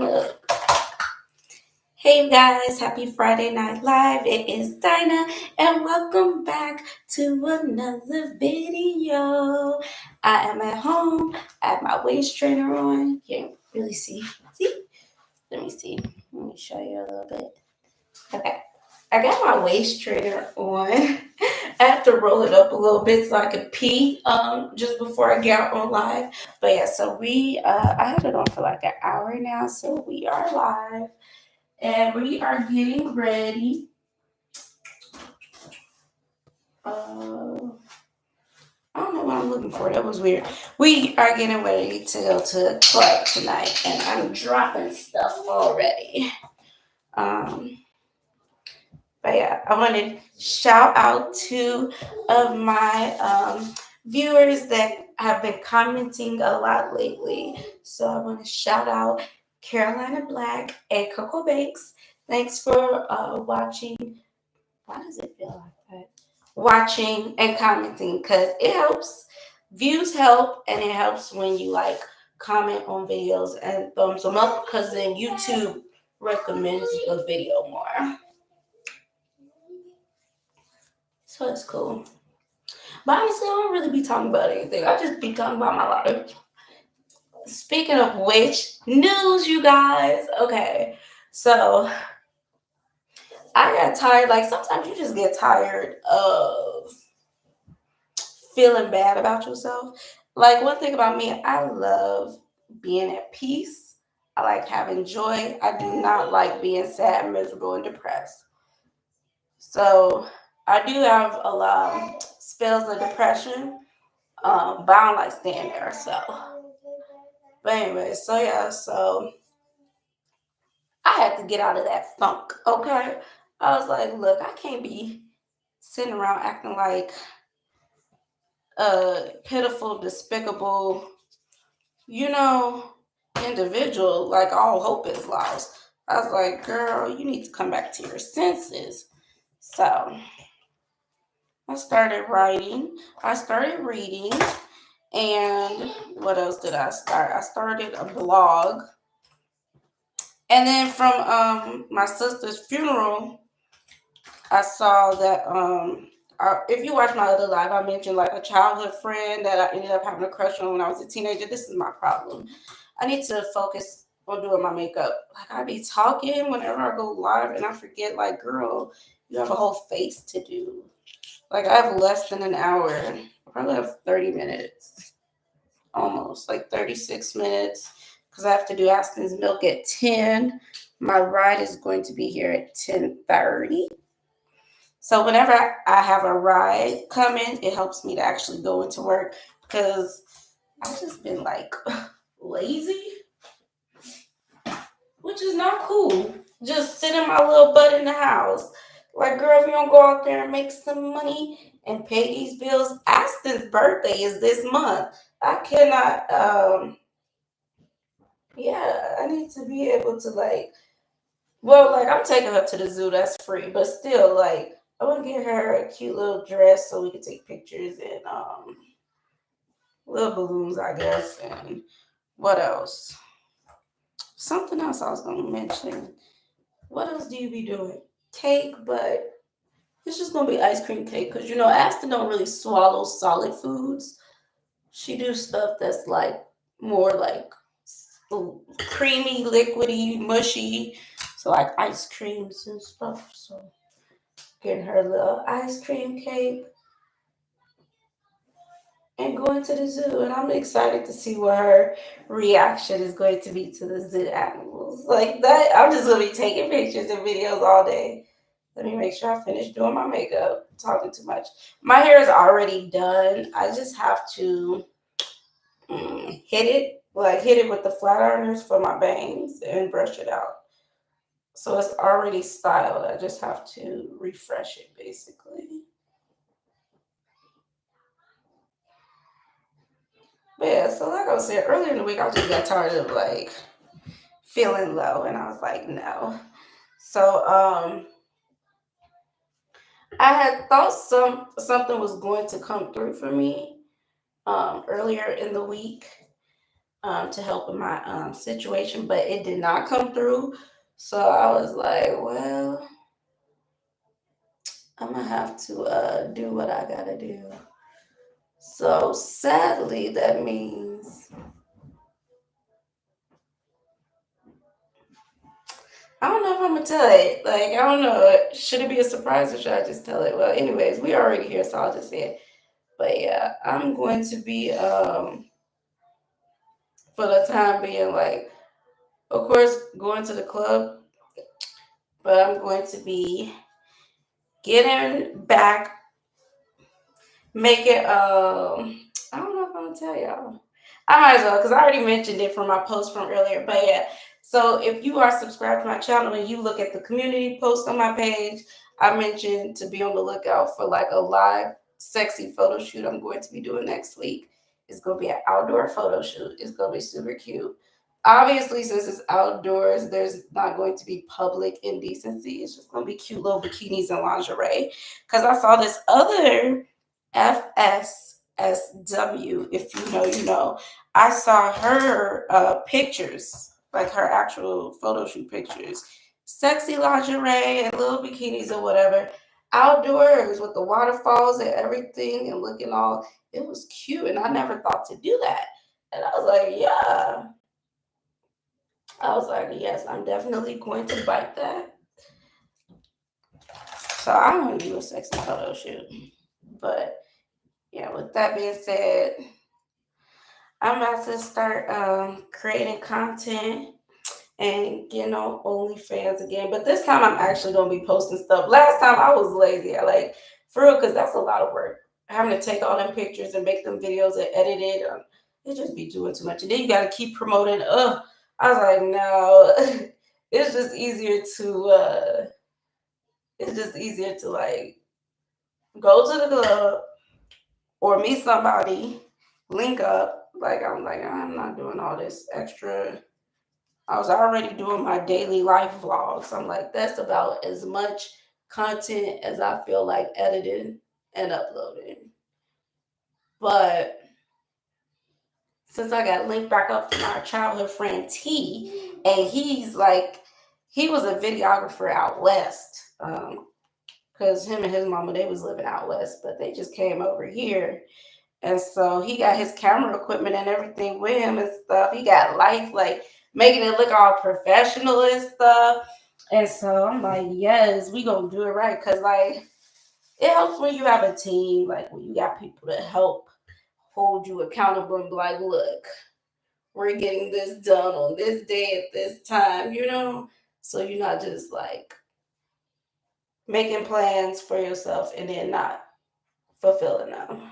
look. Hey guys, happy Friday Night Live. It is Dinah and welcome back to another video. I am at home. I have my waist trainer on. You can't really see. See? Let me see. Let me show you a little bit. Okay. I got my waist trainer on. I have to roll it up a little bit so I can pee just before I get on live. But yeah, so I had it on for like an hour now, so we are live. And we are getting ready. I don't know what I'm looking for. That was weird. We are getting ready to go to the club tonight, and I'm dropping stuff already. But yeah, I want to shout out two of my viewers that have been commenting a lot lately. So I want to shout out Carolina Black and Coco Bakes. Thanks for watching. Why does it feel like that? Watching and commenting because it helps. Views help, and it helps when you like comment on videos and thumbs them up because then YouTube recommends the video more. So it's cool. But honestly, I don't really be talking about anything. I just be talking about my life. Speaking of which, news, you guys. Okay, so I got tired. Like sometimes you just get tired of feeling bad about yourself. Like one thing about me, I love being at peace. I like having joy. I do not like being sad, miserable, and depressed. So I do have a lot of spells of depression, but I don't like staying there. So, but anyway, so yeah, so I had to get out of that funk. Okay, I was like, look, I can't be sitting around acting like a pitiful, despicable, you know, individual, like all hope is lost. I was like, girl, you need to come back to your senses. So I started writing, I started reading, and what else did I start? I started a blog. And then from my sister's funeral, I saw that if you watch my other live, I mentioned like a childhood friend that I ended up having a crush on when I was a teenager. This is my problem. I need to focus on doing my makeup. Like I be talking whenever I go live, and I forget. Like, girl, you have a whole face to do. Like I have less than an hour. I probably have 30 minutes, almost like 36 minutes, because I have to do Aspen's milk at 10. My ride is going to be here at 10:30. So whenever I have a ride coming, it helps me to actually go into work because I've just been like lazy, which is not cool. Just sitting my little butt in the house. Like, girl, if you don't go out there and make some money and pay these bills, Aston's birthday is this month. I cannot, yeah, I need to be able to, like, well, like, I'm taking her to the zoo, that's free, but still, like, I want to get her a cute little dress so we can take pictures and, little balloons, I guess, and what else? Something else I was going to mention. What else do you be doing? Cake, but it's just gonna be ice cream cake because you know Aston don't really swallow solid foods. She do stuff that's like more like creamy, liquidy, mushy. So like ice creams and stuff. So getting her a little ice cream cake and going to the zoo. And I'm excited to see what her reaction is going to be to the zoo animals. Like that, I'm just gonna be taking pictures and videos all day. Let me make sure I finish doing my makeup. Talking too much. My hair is already done. I just have to hit it with the flat ironers for my bangs and brush it out. So it's already styled. I just have to refresh it basically. But yeah, so like I was saying earlier in the week, I just got tired of like feeling low, and I was like, no. So I had thought something was going to come through for me earlier in the week. to help in my situation, but it did not come through. So I was like, well, I'm gonna have to do what I gotta do. So sadly, that means I don't know if I'm gonna tell it. Like, I don't know. Should it be a surprise or should I just tell it? Well, anyways, we already here, so I'll just say it. But yeah, I'm going to be for the time being, like, of course, going to the club, but I'm going to be getting back, making I don't know if I'm gonna tell y'all. I might as well because I already mentioned it from my post from earlier. But yeah, so if you are subscribed to my channel and you look at the community post on my page, I mentioned to be on the lookout for like a live sexy photo shoot I'm going to be doing next week. It's gonna be an outdoor photo shoot. It's gonna be super cute. Obviously, since it's outdoors, there's not going to be public indecency. It's just gonna be cute little bikinis and lingerie. Because I saw this other FSSW, if you know, you know. I saw her pictures, like her actual photo shoot pictures, sexy lingerie and little bikinis or whatever, outdoors with the waterfalls and everything and looking all, it was cute. And I never thought to do that. And I was like, yeah. I was like, yes, I'm definitely going to bite that. So I want to do a sexy photo shoot. But yeah, with that being said, I'm about to start creating content and getting on OnlyFans again. But this time I'm actually gonna be posting stuff. Last time I was lazy. I like for real because that's a lot of work. Having to take all them pictures and make them videos and edit it. It just be doing too much. And then you gotta keep promoting. I was like, no. it's just easier to like go to the club or meet somebody, link up. Like, I'm not doing all this extra. I was already doing my daily life vlogs. I'm like, that's about as much content as I feel like editing and uploading. But since I got linked back up from our childhood friend T, and he was a videographer out west. Because him and his mama, they was living out west, but they just came over here. And so he got his camera equipment and everything with him and stuff. He got lights, like making it look all professional and stuff. And so I'm like, yes, we gonna do it right. Cause like it helps when you have a team, like when you got people to help hold you accountable and be like, look, we're getting this done on this day at this time, you know? So you're not just like making plans for yourself and then not fulfilling them.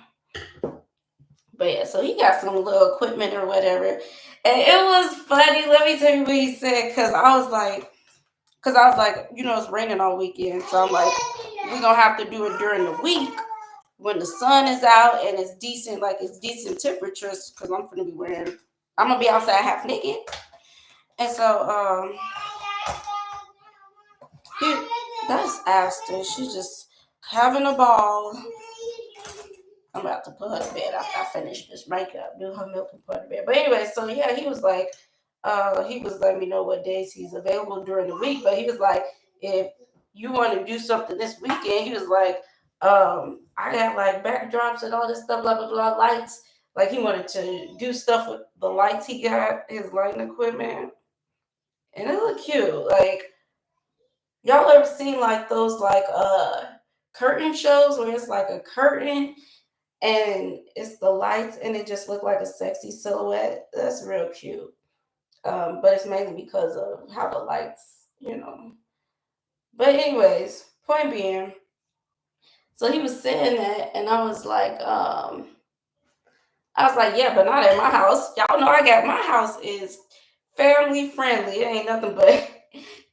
But yeah, so he got some little equipment or whatever. And it was funny. Let me tell you what he said. Cause I was like, you know, it's raining all weekend. So I'm like, we're gonna have to do it during the week when the sun is out and it's decent, like it's decent temperatures, because I'm gonna be outside half naked. And so he, that's Aston. She's just having a ball. I'm about to put her to bed after I finish this makeup, do her milk and put her to bed. But anyway, so yeah, he was letting me know what days he's available during the week. But he was like, if you want to do something this weekend, he was like, I got like backdrops and all this stuff, blah blah blah, lights. Like he wanted to do stuff with the lights he got, his lighting equipment, and it looked cute. Like y'all ever seen like those like curtain shows where it's like a curtain and it's the lights and it just looked like a sexy silhouette. That's real cute. But it's mainly because of how the lights, you know. But anyways, point being, so he was saying that, and I was like, yeah, but not at my house. Y'all know I got my house is family friendly. It ain't nothing but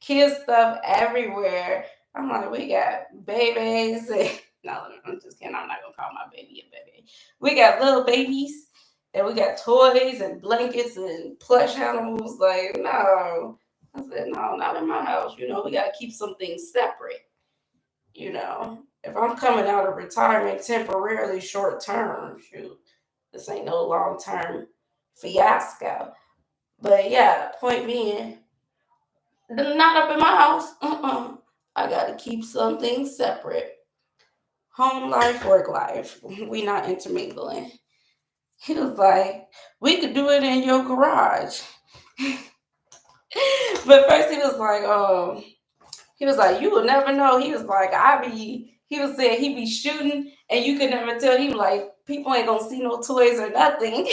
kid stuff everywhere. I'm like, we got babies. No, I'm just kidding. I'm not gonna call my baby a baby. We got little babies, and we got toys and blankets and plush animals. Like, no. I said, no, not in my house. You know, we gotta keep some things separate. You know, if I'm coming out of retirement temporarily, short term, shoot, this ain't no long term. fiasco. But yeah, point being, not up in my house. I gotta keep some things separate. Home life, work life. We not intermingling. He was like, we could do it in your garage. But first he was like, you will never know. He was like, he was saying he be shooting and you could never tell. He was like, people ain't gonna see no toys or nothing.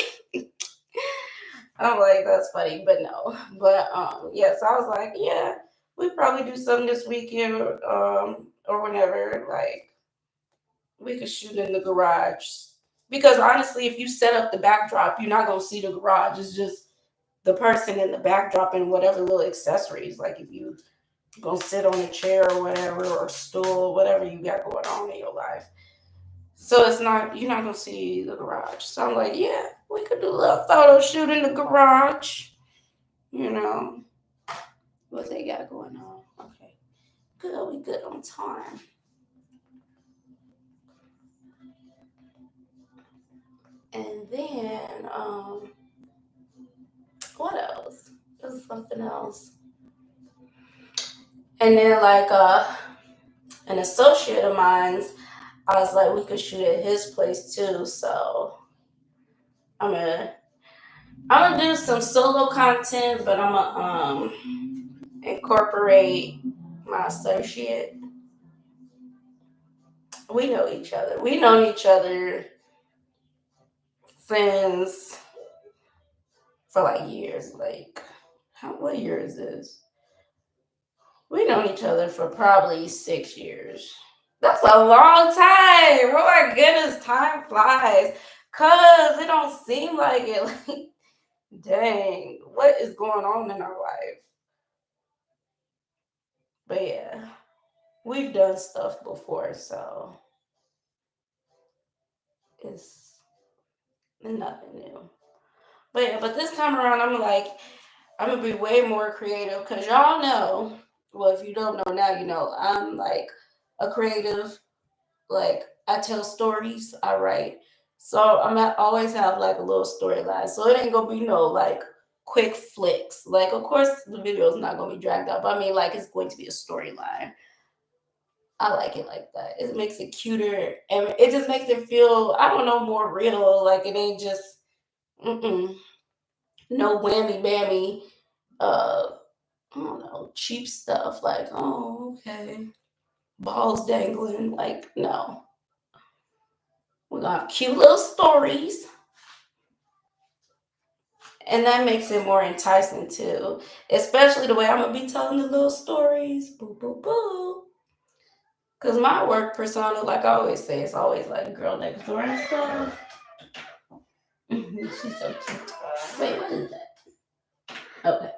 I'm like, that's funny, but no. But yeah, so I was like, yeah, we probably do something this weekend or whenever. Like we could shoot in the garage. Because honestly, if you set up the backdrop, you're not gonna see the garage. It's just the person in the backdrop and whatever little accessories. Like if you gonna sit on a chair or whatever or stool, whatever you got going on in your life. So it's not you're not gonna see the garage. So I'm like, yeah, we could do a little photo shoot in the garage. You know what they got going on. Okay, good. We good on time. And then what else? There's something else. And then like an associate of mine's, I was like, we could shoot at his place too. So I'm gonna I'm gonna do some solo content, but I'm gonna incorporate my associate. We know each other. We known each other since for like years. Like, what year is this? We known each other for probably 6 years. That's a long time. Oh my goodness, time flies. Cause it don't seem like it. Like, dang, what is going on in our life? But yeah, we've done stuff before, so it's nothing new. But yeah, but this time around, I'm gonna be way more creative because y'all know. Well, if you don't know now, you know I'm like a creative. Like I tell stories, I write. So I'm gonna always have like a little storyline. So it ain't gonna be no like quick flicks. Like of course the video is not gonna be dragged out, but I mean like it's going to be a storyline. I like it like that. It makes it cuter and it just makes it feel I don't know more real. Like it ain't just mm-mm, no whammy bammy. I don't know cheap stuff like oh okay balls dangling like no. We're gonna have cute little stories and that makes it more enticing too. Especially the way I'm gonna be telling the little stories. Boo boo boo. Cause my work persona, like I always say, it's always like girl next door and stuff. She's so cute. Wait, what is that? Okay.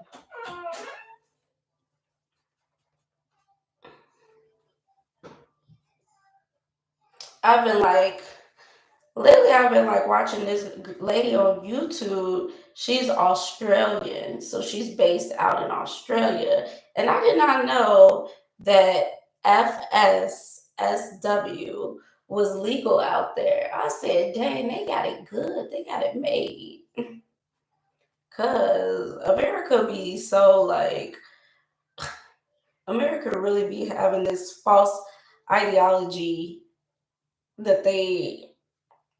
I've been like lately I've been like watching this lady on YouTube. She's Australian, so she's based out in Australia. And I did not know that FSSW was legal out there. I said, dang, they got it good. They got it made. Cause America be so like America really be having this false ideology that they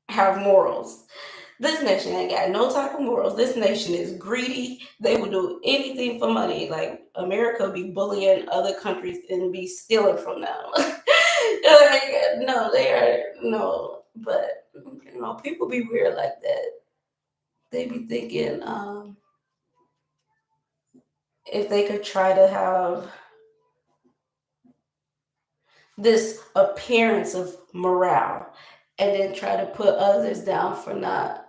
have morals. This nation ain't got no type of morals. This nation is greedy. They will do anything for money. Like America be bullying other countries and be stealing from them. Like, no, they are no. But you know, people be weird like that. They be thinking if they could try to have this appearance of morale and then try to put others down for not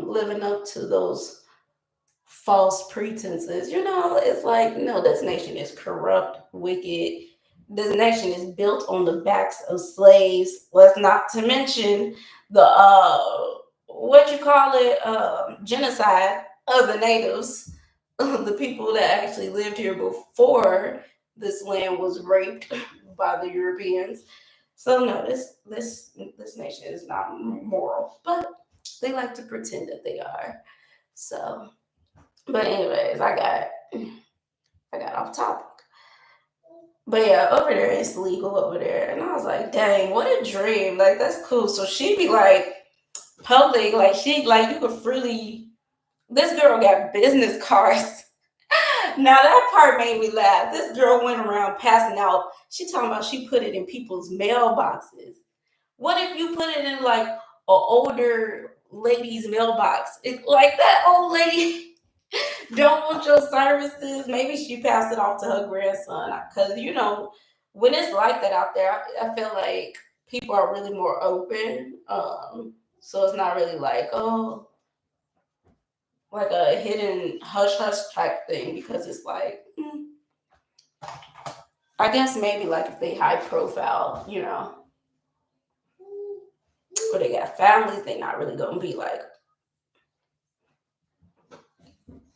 living up to those false pretenses. You know, it's like, no, this nation is corrupt, wicked. This nation is built on the backs of slaves. Let's not to mention the what you call it, genocide of the natives, the people that actually lived here before this land was raped by the Europeans. So no, this nation is not moral, but they like to pretend that they are. So, but anyways, I got off topic. But yeah, over there it's legal over there, and I was like, dang, what a dream! Like that's cool. So she be like public, like she like you could freely. This girl got business cards. Now that part made me laugh. This girl went around passing out. She talking about she put it in people's mailboxes. What if you put it in like a older lady's mailbox? Like that old lady don't want your services. Maybe she passed it off to her grandson. Because when it's like that out there, I feel like people are really more open. So it's not really like like a hidden hush hush type thing because it's like I guess maybe like if they high profile, or they got families, they not really gonna be like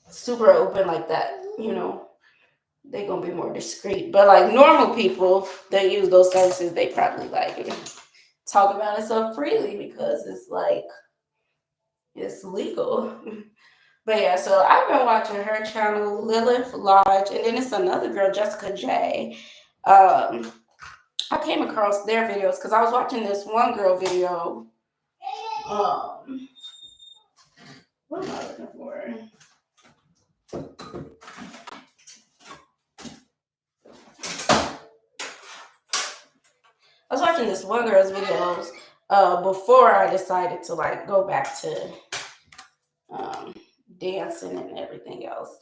super open like that. They gonna be more discreet. But like normal people that use those services, they probably like talk about it so freely because it's like it's legal. But yeah, so I've been watching her channel, Lilith Lodge, and then it's another girl, Jessica J. Um, I came across their videos because I was watching this one girl video. Um, what am I looking for? I was watching this one girl's videos before I decided to like go back to um, dancing and everything else.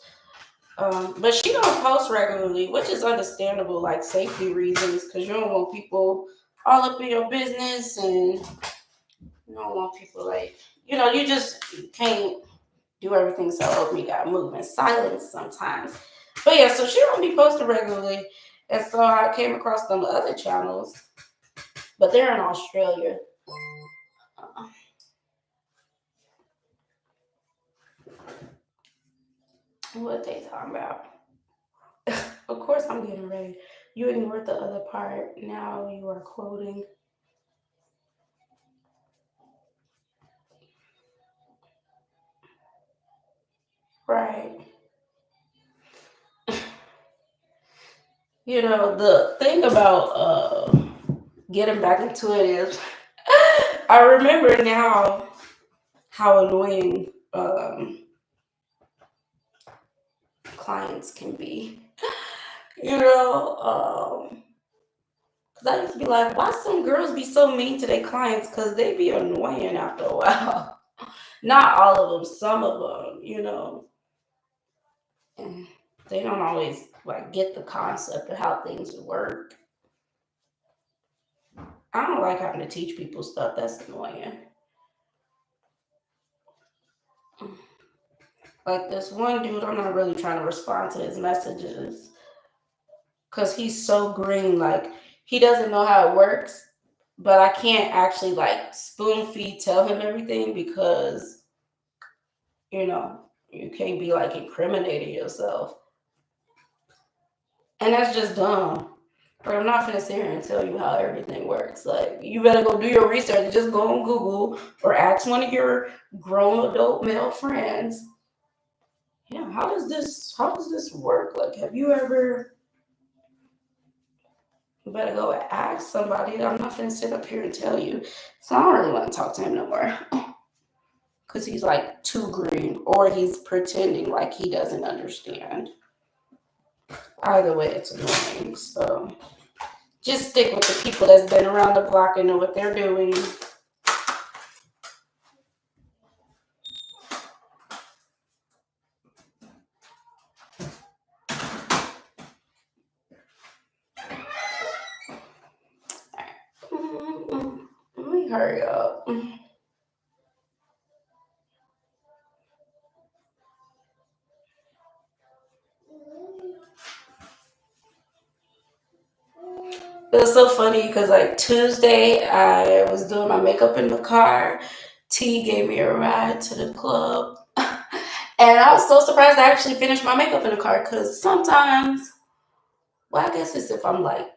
But she don't post regularly, which is understandable, like safety reasons, because you don't want people all up in your business, and you don't want people like you just can't do everything so open. You gotta move in silence sometimes. But yeah, so she don't be posting regularly, and so I came across some other channels, but they're in Australia. Uh, what they talking about? Of course, I'm getting ready. You ignored the other part. Now you are quoting. Right. The thing about getting back into it is I remember now how annoying clients can be. You know, because I used to be like, why some girls be so mean to their clients? Because they be annoying after a while. Not all of them, some of them. And they don't always like get the concept of how things work. I don't like having to teach people stuff. That's annoying. Like this one dude, I'm not really trying to respond to his messages because he's so green. Like he doesn't know how it works, but I can't actually like spoon feed tell him everything because you can't be like incriminating yourself, and that's just dumb. Or I'm not gonna sit here and tell you how everything works. Like you better go do your research. Just go on Google or ask one of your grown adult male friends. Yeah, how does this work? Like, have you ever? You better go ask somebody. I'm not gonna sit up here and tell you. So I don't really want to talk to him no more because he's like too green, or he's pretending like he doesn't understand. Either way, it's annoying. So just stick with the people that's been around the block and know what they're doing. Let me hurry up. It was so funny because like Tuesday, I was doing my makeup in the car. T gave me a ride to the club. And I was so surprised I actually finished my makeup in the car because sometimes, well, I guess it's if I'm like,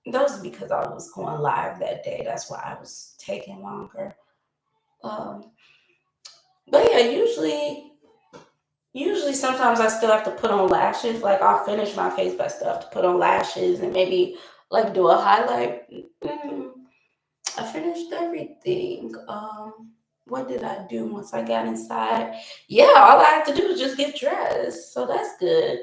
that was because I was going live that day. That's why I was taking longer. Um, but yeah, usually. Usually, sometimes I still have to put on lashes. Like I'll finish my face, but I still have to put on lashes and maybe like do a highlight. Mm, I finished everything. What did I do once I got inside? Yeah, all I have to do is just get dressed. So that's good.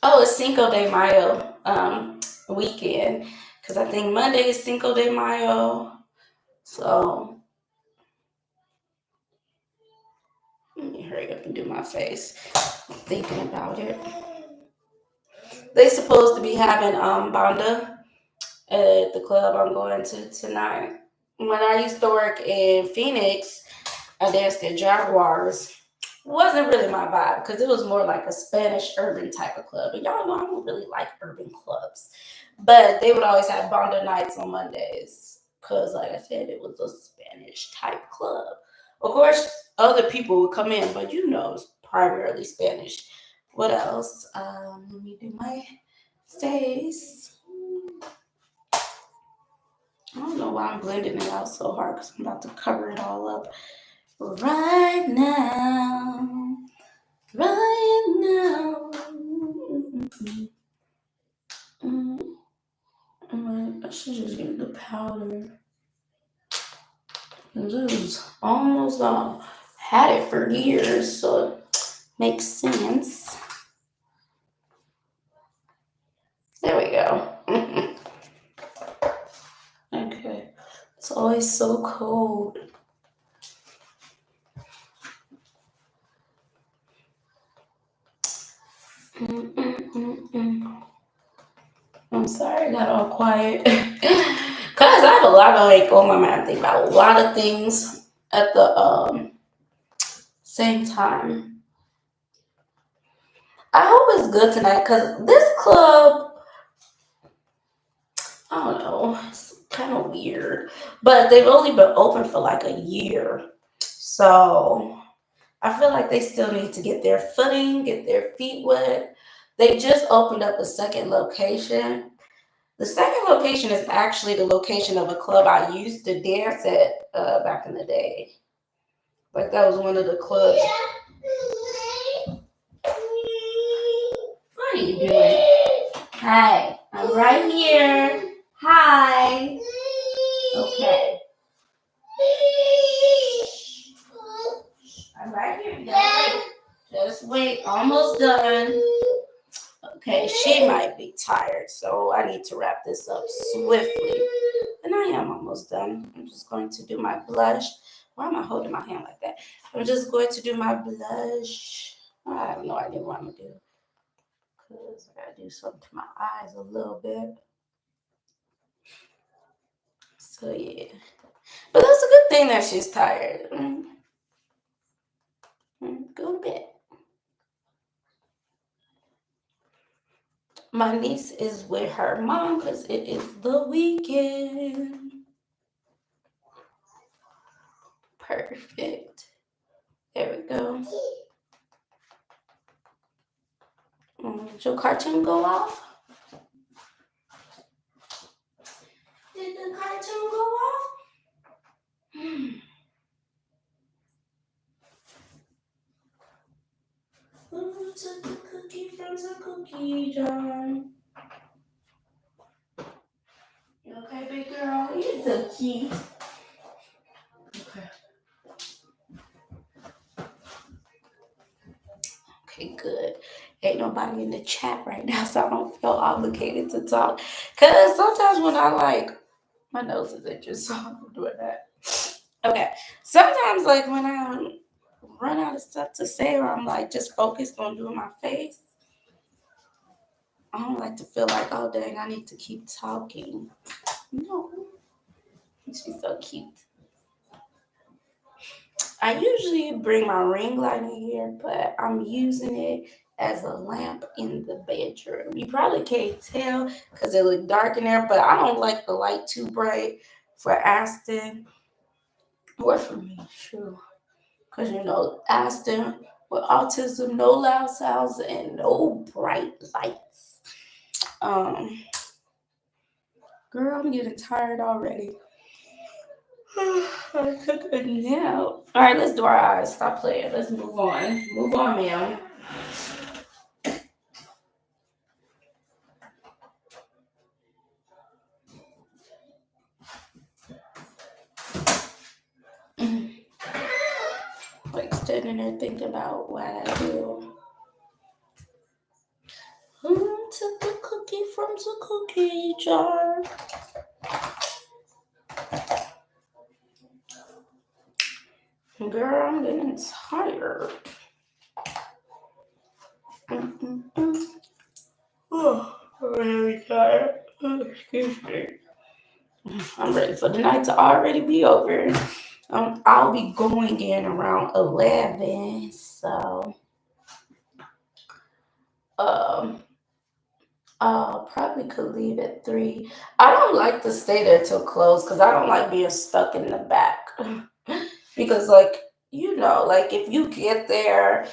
Oh, it's Cinco de Mayo weekend because I think Monday is Cinco de Mayo. So let me hurry up and do my face. I'm thinking about it. They supposed to be having banda at the club I'm going to tonight. When I used to work in Phoenix, I danced at Jaguars. Wasn't really my vibe because it was more like a Spanish urban type of club. And y'all know I don't really like urban clubs. But they would always have banda nights on Mondays because, like I said, it was a Spanish type club. Of course, other people would come in, but you know, it's primarily Spanish. What else? Let me do my face. I don't know why I'm blending it out so hard because I'm about to cover it all up right now. Right now. I should just get the powder. This is almost had it for years, so it makes sense. There we go. Okay. It's always so cold. Mm-mm-mm-mm. I'm sorry, I got all quiet. Cause I have a lot of like on my mind. I think about a lot of things at the same time. I hope it's good tonight because this club, I don't know, it's kind of weird. But they've only been open for like a year. So I feel like they still need to get their footing, get their feet wet. They just opened up a second location. The second location is actually the location of a club I used to dance at back in the day. Like that was one of the clubs. What are you doing? Hi, I'm right here. Hi. Okay. I'm right here. Just wait. Almost done. Okay, she might be tired, so I need to wrap this up swiftly. And I am almost done. I'm just going to do my blush. Why am I holding my hand like that? I'm just going to do my blush. I have no idea what I'm going to do because I got to do something to my eyes a little bit. So, yeah. But that's a good thing that she's tired. Go to bed. My niece is with her mom because it is the weekend. Perfect. There we go. Did your cartoon go off? Did the cartoon go off? Who took the cookie from the cookie jar? You okay, big girl? You're so cute. Okay. Okay, good. Ain't nobody in the chat right now, so I don't feel obligated to talk. Cause sometimes when I like my nose is itching, so I'm doing that. Okay. Sometimes like when I run out of stuff to say or I'm like just focused on doing my face, I don't like to feel like, oh dang, I need to keep talking. No. She's so cute. I usually bring my ring light in here, but I'm using it as a lamp in the bedroom. You probably can't tell because it look dark in there, but I don't like the light too bright for Aston or for me, true. Because you know, Aston with autism, no loud sounds and no bright lights. Um, Girl, I'm getting tired already. I took a nap. All right, let's do our eyes. Stop playing. Let's move on. Move on, ma'am. Like standing there thinking about what I do. Who took the cookie from the cookie jar? Girl, I'm getting tired. Oh, I'm really tired. Excuse me. I'm ready for the night to already be over. I'll be going in around 11, so um, probably could leave at 3. I don't like to stay there till close because I don't like being stuck in the back. Because, like, like if you get there,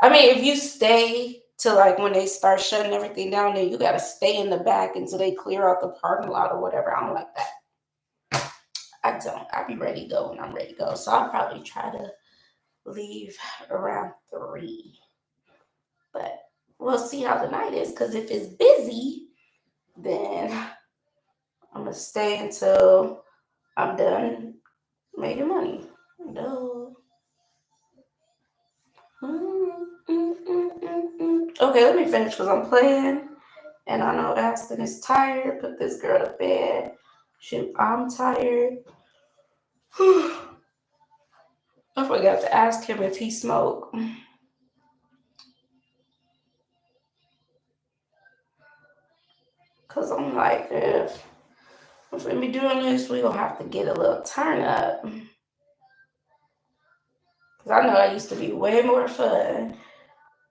I mean, if you stay till like when they start shutting everything down, then you got to stay in the back until they clear out the parking lot or whatever. I don't like that. I don't. I'll be ready to go when I'm ready to go. So I'll probably try to leave around 3. But we'll see how the night is because if it's busy, then I'm going to stay until I'm done making money. No. Okay, let me finish because I'm playing. And I know Aston is tired. Put this girl to bed. Shoot, I'm tired. I forgot to ask him if he smoked. Because I'm like, if we be doing this, we going to have to get a little turn up. Because I know I used to be way more fun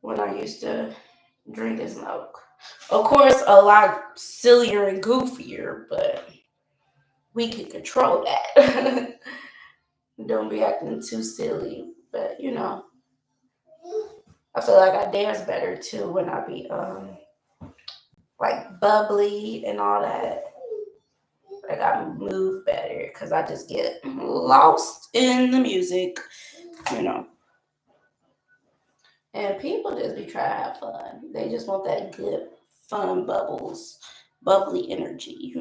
when I used to drink and smoke. Of course, a lot sillier and goofier, but we can control that. Don't be acting too silly. But, I feel like I dance better too when I be like bubbly and all that. Like I move better because I just get lost in the music, you know. And people just be trying to have fun. They just want that good fun bubbly energy.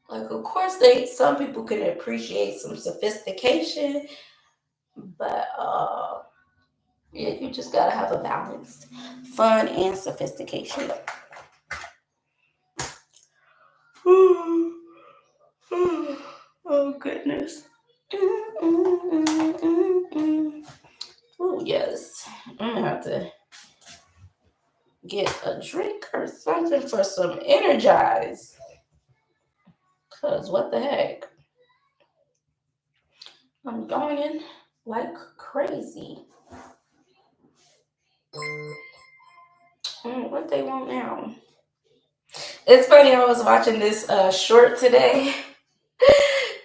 Like of course some people can appreciate some sophistication, but yeah, you just gotta have a balance. Fun and sophistication. Oh goodness. Oh yes. I'm gonna have to get a drink or something for some energize. Cause what the heck? I'm yawning like crazy. What they want now? It's funny, I was watching this short today.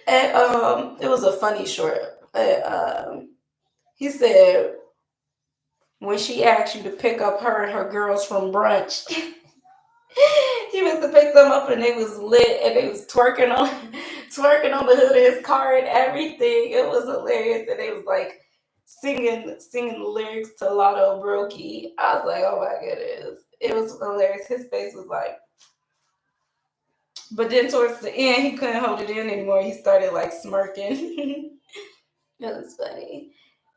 And it was a funny short. He said when she asked you to pick up her and her girls from brunch, he went to pick them up and they was lit and they was twerking on the hood of his car and everything. It was hilarious. And they was like singing the lyrics to Lotto Brokey. I was like, oh my goodness. It was hilarious. His face was like, but then towards the end he couldn't hold it in anymore. He started like smirking. It was funny.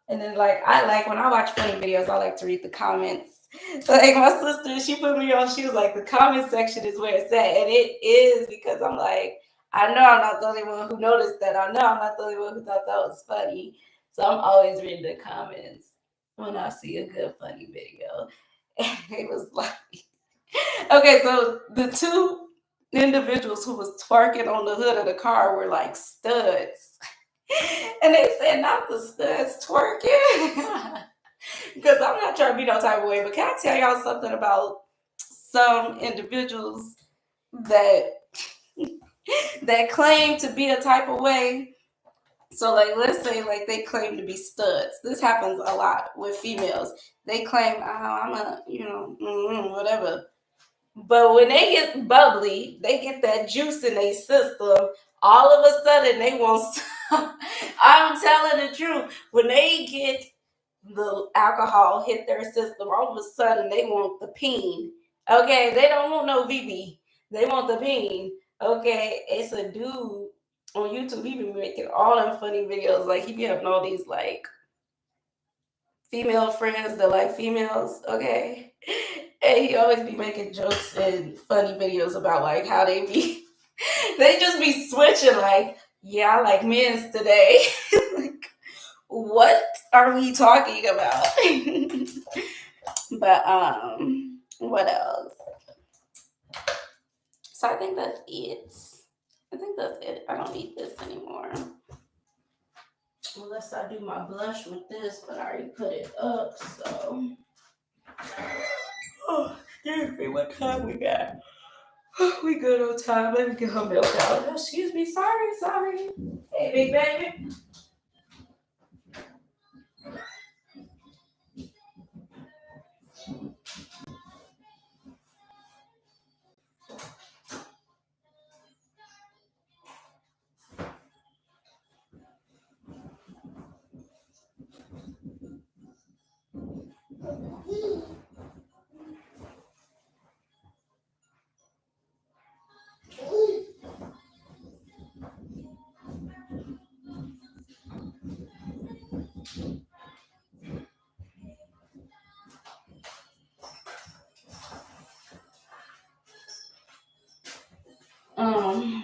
And then like I like when I watch funny videos, I like to read the comments. So like my sister, she put me on, she was like, the comment section is where it's at. And it is because I'm like, I know I'm not the only one who noticed that. I know I'm not the only one who thought that was funny. So I'm always reading the comments when I see a good funny video. And it was like okay, so the two individuals who was twerking on the hood of the car were like studs. And they said not the studs twerking. Because I'm not trying to be no type of way, but can I tell y'all something about some individuals that that claim to be a type of way? So like let's say like they claim to be studs. This happens a lot with females. They claim, oh, I'm a, whatever. But when they get bubbly, they get that juice in their system. All of a sudden, they want. I'm telling the truth. When they get the alcohol hit their system, all of a sudden they want the peen. Okay, they don't want no VB. They want the peen. Okay, it's a dude on YouTube. He be making all them funny videos. Like he be having all these like female friends that like females. Okay, and he always be making jokes and funny videos about like how they be. They just be switching. Like, yeah, I like men's today. Like, what are we talking about? But what else? So I think that's it. I think that's it. I don't need this anymore. Unless I do my blush with this, but I already put it up, so. Oh, excuse me, what time we got? We good on time. Let me get her milk out. Oh, excuse me, sorry. Hey, big baby.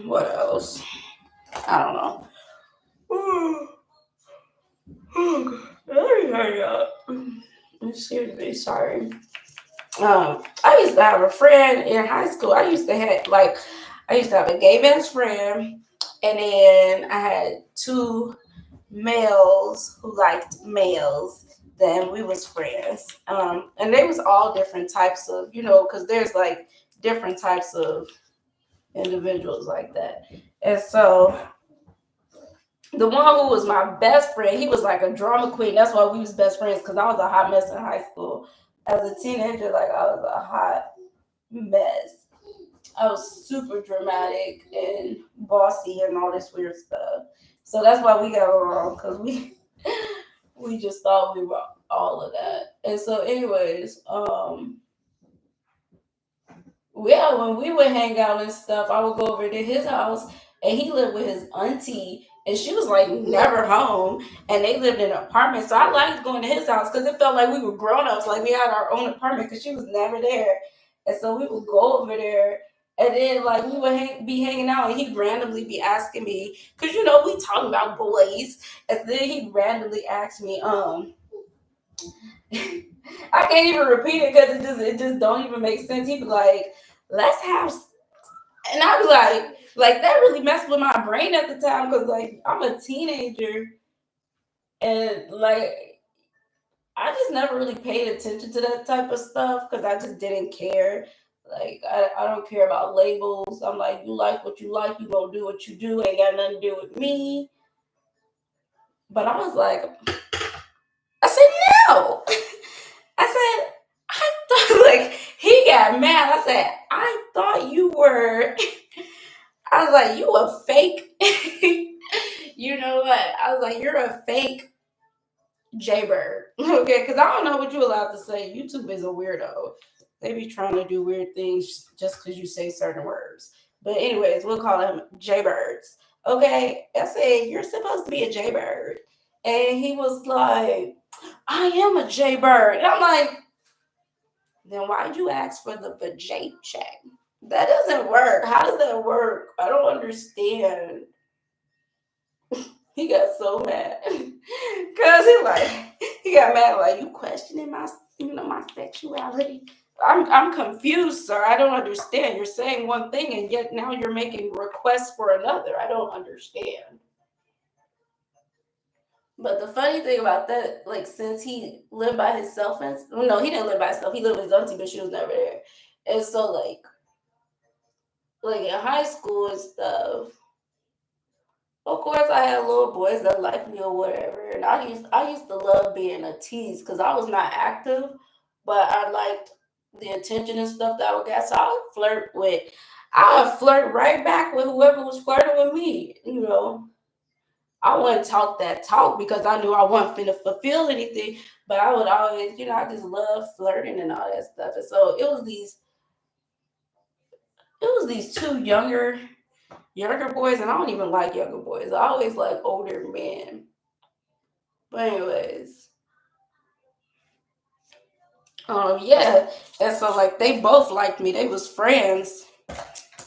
What else? I don't know. Oh, God. Let me hurry up. Excuse me, sorry. I used to have a friend in high school. I used to have a gay best friend, and then I had two males who liked males. Then we was friends, and they was all different types of, because there's like different types of individuals like that. And so the one who was my best friend, he was like a drama queen. That's why we was best friends, because I was a hot mess in high school. As a teenager, like I was a hot mess. I was super dramatic and bossy and all this weird stuff. So that's why we got along, because we just thought we were all of that. And so, anyways, yeah, when we would hang out and stuff, I would go over to his house, and he lived with his auntie, and she was like never home, and they lived in an apartment. So I liked going to his house because it felt like we were grown ups, like we had our own apartment, because she was never there, and so we would go over there. And then, like, we would be hanging out, and he'd randomly be asking me, because we talking about boys, and then he'd randomly ask me, I can't even repeat it because it just don't even make sense. He'd be like, let's have, and I'd be like that really messed with my brain at the time, because like I'm a teenager, and like I just never really paid attention to that type of stuff because I just didn't care. Like I don't care about labels. I'm like, you like what you like, you gonna do what you do, ain't got nothing to do with me. But I was like, I said no. I said, I thought, like, he got mad. I said, I thought you were, I was like, you a fake. You know what? I was like, you're a fake Jaybird. Okay, because I don't know what you're allowed to say. YouTube is a weirdo. They be trying to do weird things just because you say certain words. But, anyways, we'll call them Jaybirds. Okay, I said, you're supposed to be a Jaybird. And he was like, I am a Jaybird. And I'm like, then why'd you ask for the vajay check? That doesn't work. How does that work? I don't understand. He got so mad. Cause he got mad like, you questioning my sexuality. I'm confused, sir. I don't understand. You're saying one thing and yet now you're making requests for another. I don't understand. But the funny thing about that, like, since he lived by himself, and well, no, he didn't live by himself. He lived with his auntie, but she was never there. And so, like in high school and stuff, of course, I had little boys that liked me or whatever. And I used to love being a tease because I was not active, but I liked the attention and stuff that I would get. So I would flirt right back with whoever was flirting with me. I wouldn't talk that talk because I knew I wasn't finna fulfill anything. But I would always, I just love flirting and all that stuff. And so it was these two younger boys, and I don't even like younger boys. I always like older men. But anyways, yeah. And so like they both liked me. They was friends.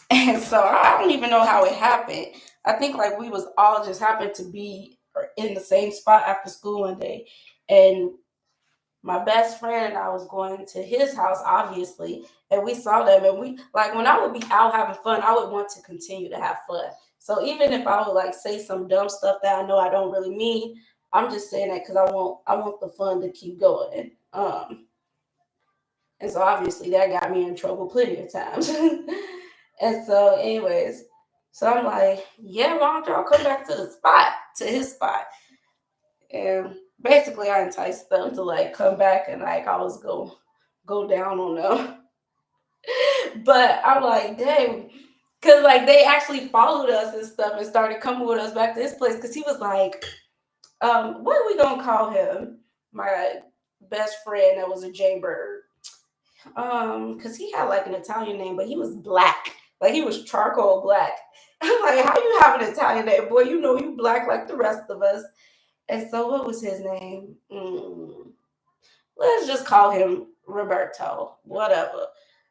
And so I don't even know how it happened. I think like we was all just happened to be in the same spot after school one day. And my best friend and I was going to his house, obviously, and we saw them. And we like when I would be out having fun, I would want to continue to have fun. So even if I would like say some dumb stuff that I know I don't really mean, I'm just saying that because I want the fun to keep going. And so obviously that got me in trouble plenty of times. And so, anyways, so I'm like, yeah, why don't y'all come back to the spot, to his spot? And basically I enticed them to like come back and like I was go down on them. But I'm like, dang, because like they actually followed us and stuff and started coming with us back to his place because he was like, what are we gonna call him? My best friend that was a jaybird. Because he had like an Italian name, but he was black. Like he was charcoal black. I'm like, how you have an Italian name? Boy, you black like the rest of us. And so what was his name? Let's just call him Roberto. Whatever.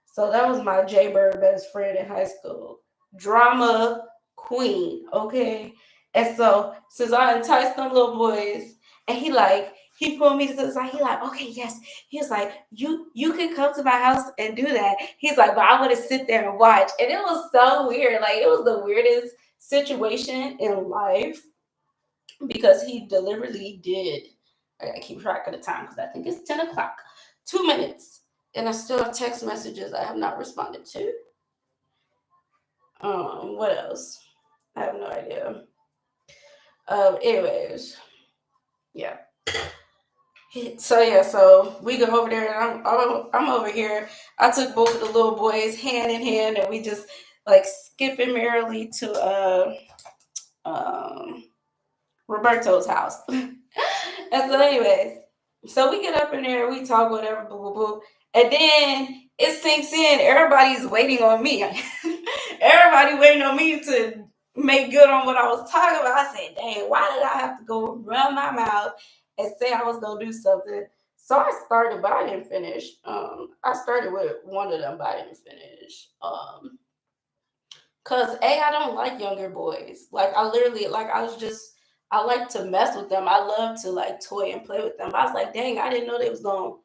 So that was my Jaybird best friend in high school. Drama queen, okay? And so since I enticed them little boys, and he pulled me to the side. He like, okay, yes. He was like, you can come to my house and do that. He's like, but I want to sit there and watch. And it was so weird. Like it was the weirdest situation in life because he deliberately did. I gotta keep track of the time because I think it's 10 o'clock. 2 minutes. And I still have text messages I have not responded to. What else? I have no idea. Anyways, yeah. So yeah, so we go over there, and I'm over here. I took both of the little boys hand in hand, and we just like skipping merrily to um Roberto's house. And so, anyways, so we get up in there, we talk, whatever, boo, boo, boo. And then it sinks in, everybody's waiting on me. Everybody waiting on me to make good on what I was talking about. I said, dang, why did I have to go run my mouth and say I was going to do something? So I started, but I didn't finish. I started with one of them, but I didn't finish. Cause I don't like younger boys. Like I literally, like I like to mess with them. I love to like toy and play with them. I was like, dang, I didn't know they was gonna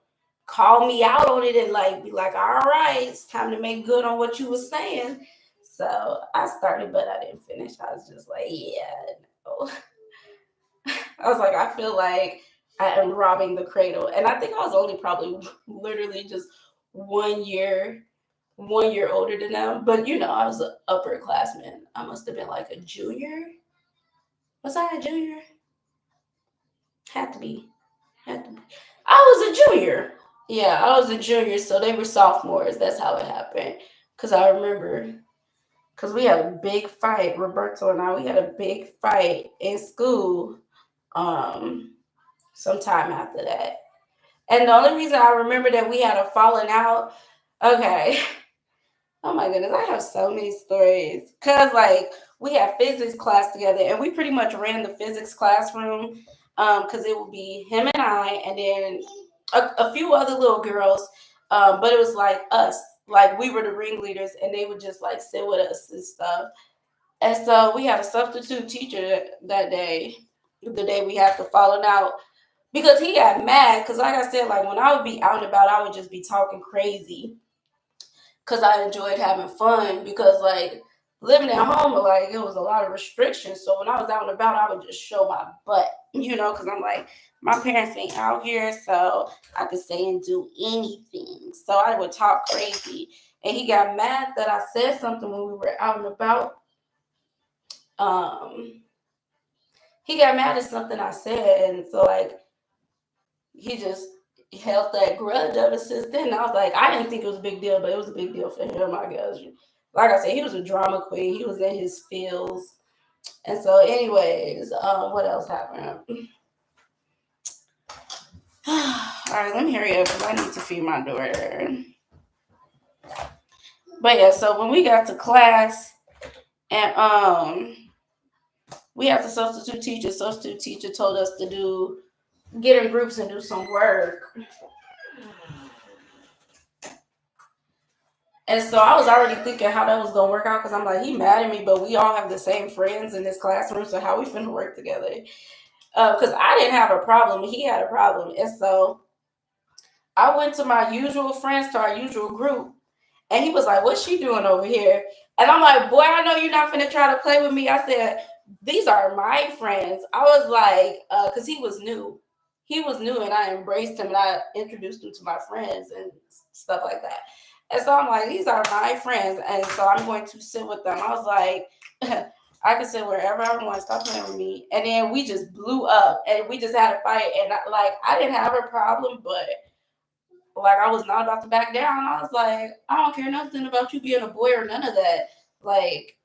call me out on it and like be like, all right, it's time to make good on what you were saying. So I started, but I didn't finish. I was just like, yeah, no. I was like, I feel like I am robbing the cradle, and I think I was only probably literally just 1 year 1 year older than them. But I was an upperclassman. I must have been like a junior. Was I a junior? Had to be. Had to be. I was a junior. Yeah, I was a junior, so they were sophomores. That's how it happened. Cause I remember, cause we had a big fight. Roberto and I, we had a big fight in school. Um, sometime after that, and the only reason I remember that we had a falling out. Okay, oh my goodness, I have so many stories. Cause like we had physics class together, and we pretty much ran the physics classroom. Cause it would be him and I, and then a few other little girls. But it was like us, like we were the ringleaders, and they would just like sit with us and stuff. And so we had a substitute teacher that day, the day we had the falling out, because he got mad. Cause like I said, like when I would be out and about, I would just be talking crazy because I enjoyed having fun. Because like living at home, like it was a lot of restrictions. So when I was out and about, I would just show my butt, because I'm like, my parents ain't out here, so I could say and do anything. So I would talk crazy, and he got mad that I said something when we were out and about. Um, he got mad at something I said, and so like he just held that grudge ever since then. I was like, I didn't think it was a big deal, but it was a big deal for him, I guess. Like I said, he was a drama queen. He was in his feels. And so, anyways, what else happened? All right, let me hurry up because I need to feed my daughter. But yeah, so when we got to class and we had the substitute teacher told us to get in groups and do some work. And so I was already thinking how that was gonna work out because I'm like, he mad at me, but we all have the same friends in this classroom, so how we finna work together? Because I didn't have a problem, he had a problem, and so I went to my usual friends, to our usual group, and he was like, "What's she doing over here?" And I'm like, "Boy, I know you're not finna try to play with me." I said, "These are my friends." I was like, because he was new. He was new, and I embraced him, and I introduced him to my friends and stuff like that. And so I'm like, "These are my friends," and so I'm going to sit with them. I was like, I can sit wherever I want. Stop playing with me. And then we just blew up, and we just had a fight. And I didn't have a problem, but like I was not about to back down. I was like, I don't care nothing about you being a boy or none of that. Like,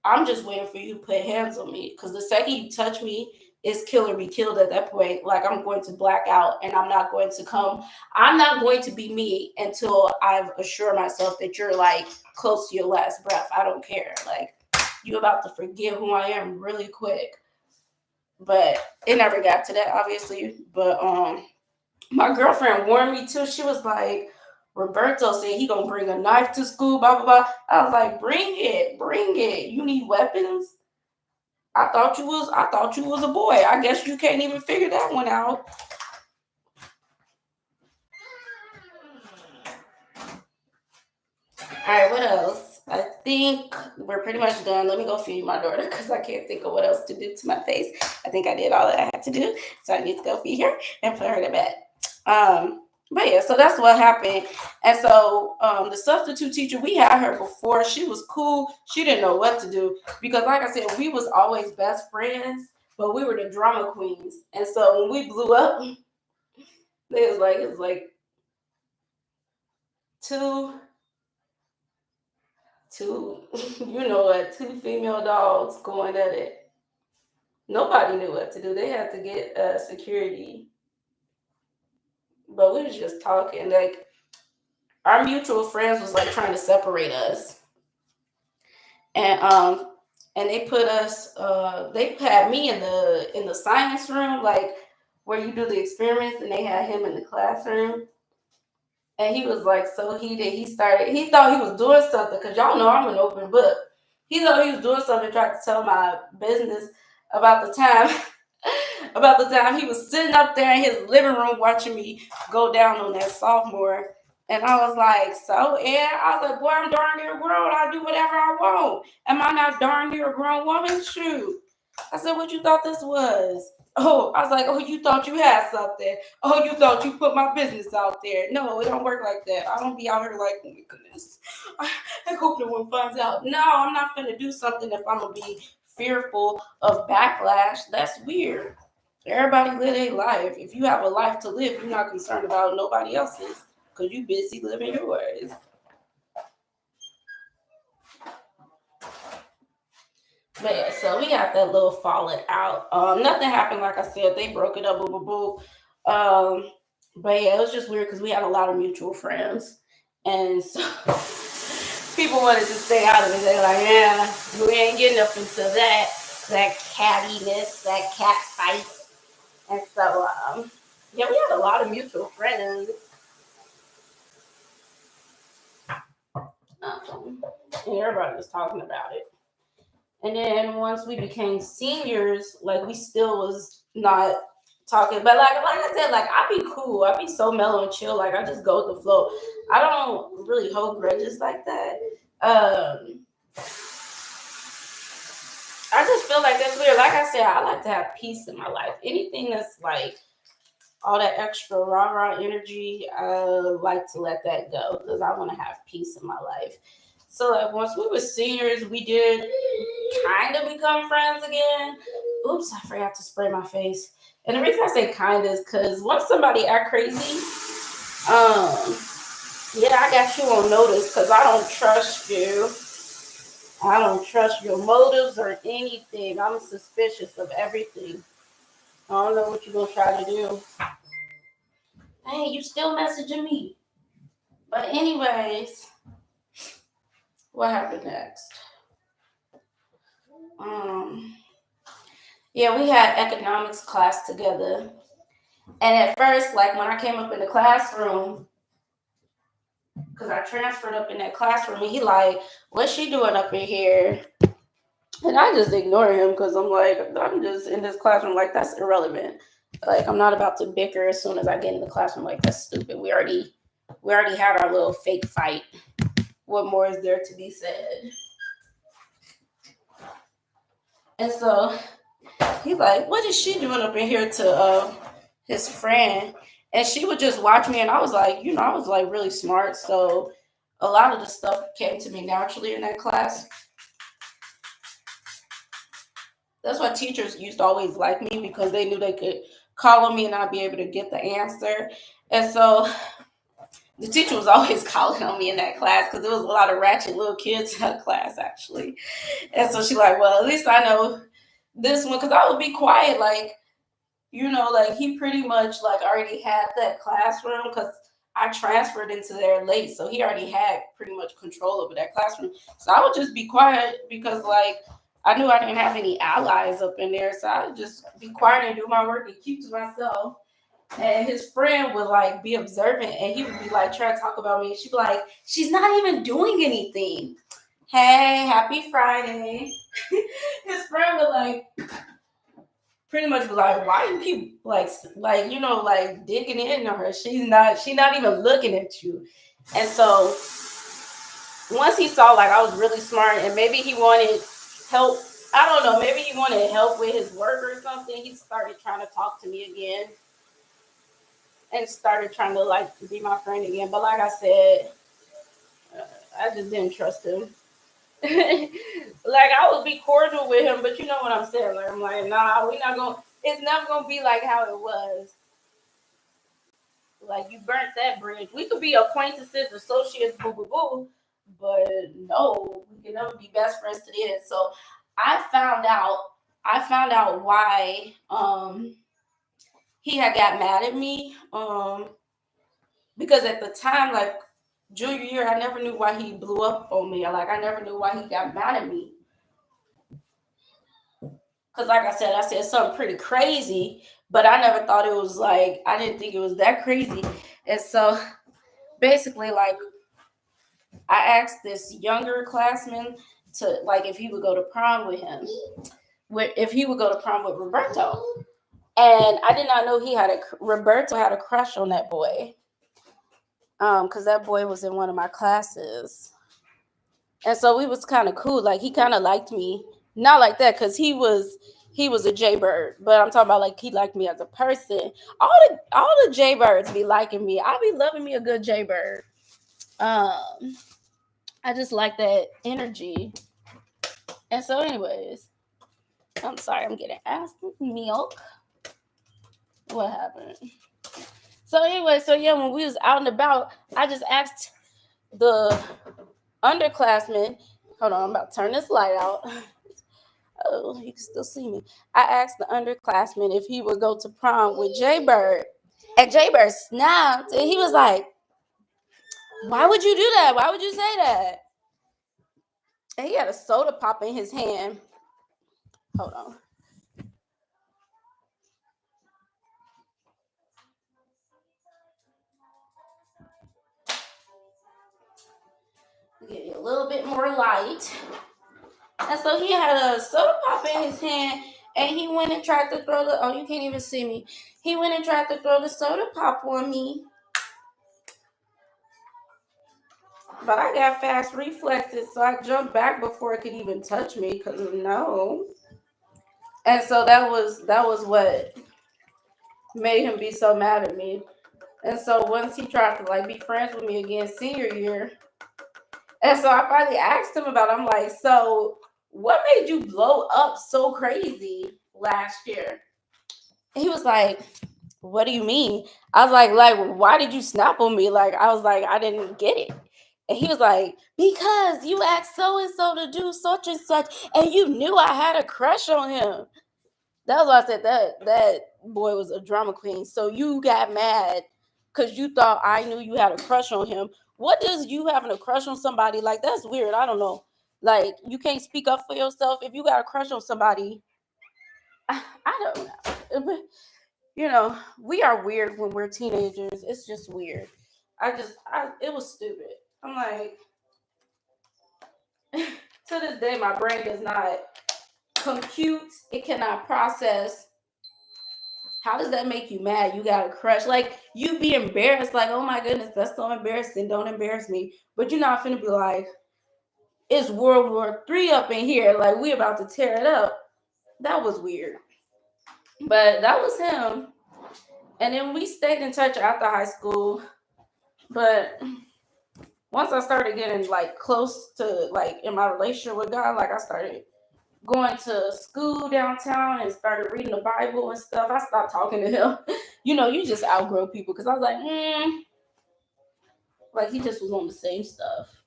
I'm just waiting for you to put hands on me. Because the second you touch me, it's kill or be killed at that point. Like, I'm going to black out and I'm not going to be me until I've assured myself that you're like close to your last breath. I don't care. Like, you about to forget who I am really quick. But it never got to that, obviously. But my girlfriend warned me too. She was like, Roberto said he gonna bring a knife to school, blah blah blah. I was like, bring it, bring it. You need weapons? I thought you was a boy. I guess you can't even figure that one out. All right, what else? I think we're pretty much done. Let me go feed my daughter because I can't think of what else to do to my face. I think I did all that I had to do. So I need to go feed her and put her to bed. But yeah, so that's what happened. And so the substitute teacher, we had her before. She was cool. She didn't know what to do because, like I said, we was always best friends, but we were the drama queens. And so when we blew up, it was like two two you know what, two female dogs going at it. Nobody knew what to do. They had to get security, but we was just talking. Like our mutual friends was like trying to separate us, and and they put us. They had me in the science room, like where you do the experiments, and they had him in the classroom. And he was like so heated. He thought he was doing something because y'all know I'm an open book. He thought he was doing something, tried to tell my business about the time about the time he was sitting up there in his living room watching me go down on that sophomore. And I was like, so, yeah. I was like, boy, I'm darn near grown. I do whatever I want. Am I not darn near a grown woman? Shoot. I said, what you thought this was? Oh, I was like, oh, you thought you had something. Oh, you thought you put my business out there. No, it don't work like that. I don't be out here like, oh my goodness. I hope no one finds out. No, I'm not going to do something if I'm going to be fearful of backlash. That's weird. Everybody live their life. If you have a life to live, you're not concerned about nobody else's because you busy living yours. But yeah, so we got that little falling out. Nothing happened, like I said. They broke it up, boo, boo, boo. But yeah, it was just weird because we had a lot of mutual friends, and so people wanted to stay out of it. They're like, yeah, we ain't getting up into that cattiness, that cat fight, and so yeah, we had a lot of mutual friends. And everybody was talking about it. And then once we became seniors, like we still was not talking. But like I said, like I be cool. I be so mellow and chill. Like I just go with the flow. I don't really hold grudges like that. I just feel like that's weird. Like I said, I like to have peace in my life. Anything that's like all that extra rah rah energy, I like to let that go because I want to have peace in my life. So like once we were seniors, we did kind of become friends again. Oops, I forgot to spray my face. And the reason I say kind is because once somebody act crazy, Um, yeah, I got you on notice because I don't trust you. I don't trust your motives or anything. I'm suspicious of everything. I don't know what you're gonna try to do. Hey, you still messaging me? But anyways, what happened next? Um, yeah, we had economics class together, and at first, like when I came up in the classroom, because I transferred up in that classroom, and he like, "What's she doing up in here?" And I just ignore him because I'm like, I'm just in this classroom. Like that's irrelevant. Like I'm not about to bicker as soon as I get in the classroom. Like that's stupid. We already had our little fake fight. What more is there to be said? And so he's like, what is she doing up in here to his friend? And she would just watch me, and I was like, I was like really smart. So a lot of the stuff came to me naturally in that class. That's why teachers used to always like me because they knew they could call on me and I'd be able to get the answer. And so the teacher was always calling on me in that class because there was a lot of ratchet little kids in that class actually. And so she's like, well, at least I know this one because I would be quiet, like, like he pretty much like already had that classroom because I transferred into there late. So he already had pretty much control over that classroom. So I would just be quiet because like I knew I didn't have any allies up in there. So I would just be quiet and do my work and keep to myself. And his friend would like be observant and he would be like trying to talk about me. And she'd be like, she's not even doing anything. Hey, happy Friday. His friend would like pretty much like, why you keep like digging into her? She's not even looking at you. And so once he saw like I was really smart and maybe he wanted help, I don't know, maybe he wanted help with his work or something, he started trying to talk to me again and started trying to like be my friend again. But like I said, I just didn't trust him. Like I would be cordial with him, but you know what I'm saying. Like I'm like, nah, we not gonna. It's never gonna be like how it was. Like you burnt that bridge. We could be acquaintances, associates, boo boo boo, but no, we can never be best friends to the end. So I found out. I found out why he had got mad at me. Because at the time, like junior year, I never knew why he blew up on me. Like I never knew why he got mad at me. Cause like I said something pretty crazy, but I never thought it was like I didn't think it was that crazy. And so basically, like I asked this younger classman to like if he would go to prom with him, if he would go to prom with Roberto. And I did not know Roberto had a crush on that boy. Because that boy was in one of my classes. And so we was kind of cool. Like he kind of liked me, not like that, because he was a Jaybird, but I'm talking about like he liked me as a person. All the Jaybirds be liking me. I be loving me a good Jaybird. Um, I just like that energy. And so, anyways, I'm sorry, I'm getting asked milk. What happened? So anyway, so yeah, when we was out and about, I just asked the underclassmen. Hold on, I'm about to turn this light out. Oh, you can still see me. I asked the underclassman if he would go to prom with Jaybird. And Jaybird snapped and he was like, why would you do that? Why would you say that? And he had a soda pop in his hand. Hold on. Give you a little bit more light. And so he had a soda pop in his hand and he went and tried to throw oh, you can't even see me. He went and tried to throw the soda pop on me. But I got fast reflexes, so I jumped back before it could even touch me because no. And so that was what made him be so mad at me. And so once he tried to like be friends with me again senior year, and so I finally asked him about it. I'm like, so what made you blow up so crazy last year? And he was like, what do you mean? I was like, why did you snap on me? Like, I was like, I didn't get it. And he was like, because you asked so and so to do such and such, and you knew I had a crush on him. That was why I said that boy was a drama queen. So you got mad because you thought I knew you had a crush on him. What does you having a crush on somebody like? That's weird. I don't know. Like you can't speak up for yourself if you got a crush on somebody. I don't know. You know, we are weird when we're teenagers. It's just weird. It was stupid. I'm like, to this day, my brain does not compute. It cannot process. How does that make you mad? You got a crush. Like, you be embarrassed. Like, oh my goodness, that's so embarrassing. Don't embarrass me. But you're not finna be like, it's World War III up in here. Like, we about to tear it up. That was weird. But that was him. And then we stayed in touch after high school. But once I started getting like close to like in my relationship with God, like I started going to school downtown and started reading the Bible and stuff. I stopped talking to him. You know, you just outgrow people because I was like he just was on the same stuff.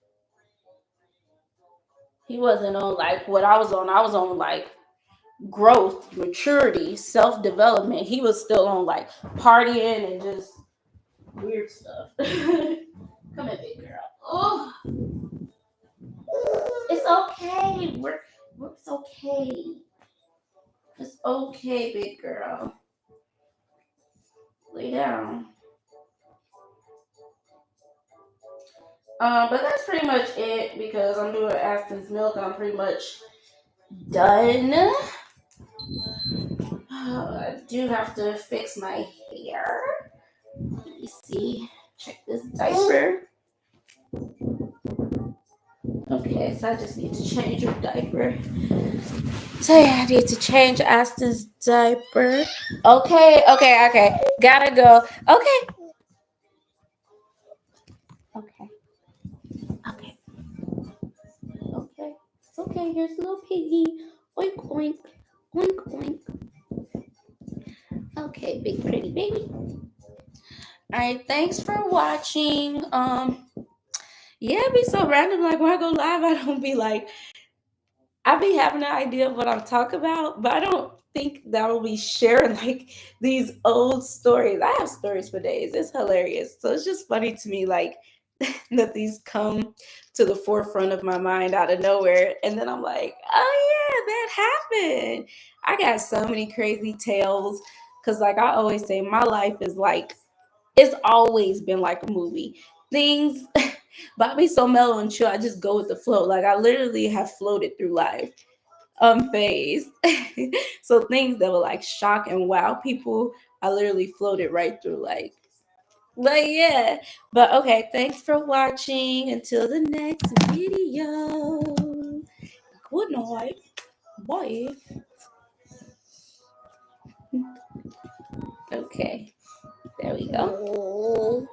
He wasn't on like what I was on. I was on like growth, maturity, self development. He was still on like partying and just weird stuff. Come here, big girl. Oh, it's okay. It's okay. It's okay, big girl. Lay down. But that's pretty much it because I'm doing Aston's milk. I'm pretty much done. I do have to fix my hair. Let me see. Check this diaper. Okay, so I just need to change your diaper. So yeah, I need to change Aston's diaper. Okay. Gotta go. Okay. Okay. It's okay. Here's a little piggy. Oink oink. Oink oink. Okay, big pretty baby. All right, thanks for watching. Yeah, it be so random. Like when I go live, I don't be like, I be having an idea of what I'm talking about, but I don't think that will be sharing like these old stories. I have stories for days. It's hilarious. So it's just funny to me, like that these come to the forefront of my mind out of nowhere, and then I'm like, oh yeah, that happened. I got so many crazy tales because, like I always say, my life is like it's always been like a movie. Things, but I be so mellow and chill. I just go with the flow. Like I literally have floated through life unfazed. So things that will like shock and wow people, I literally floated right through. But yeah. But okay, thanks for watching. Until the next video. Good night. Bye. Okay. There we go.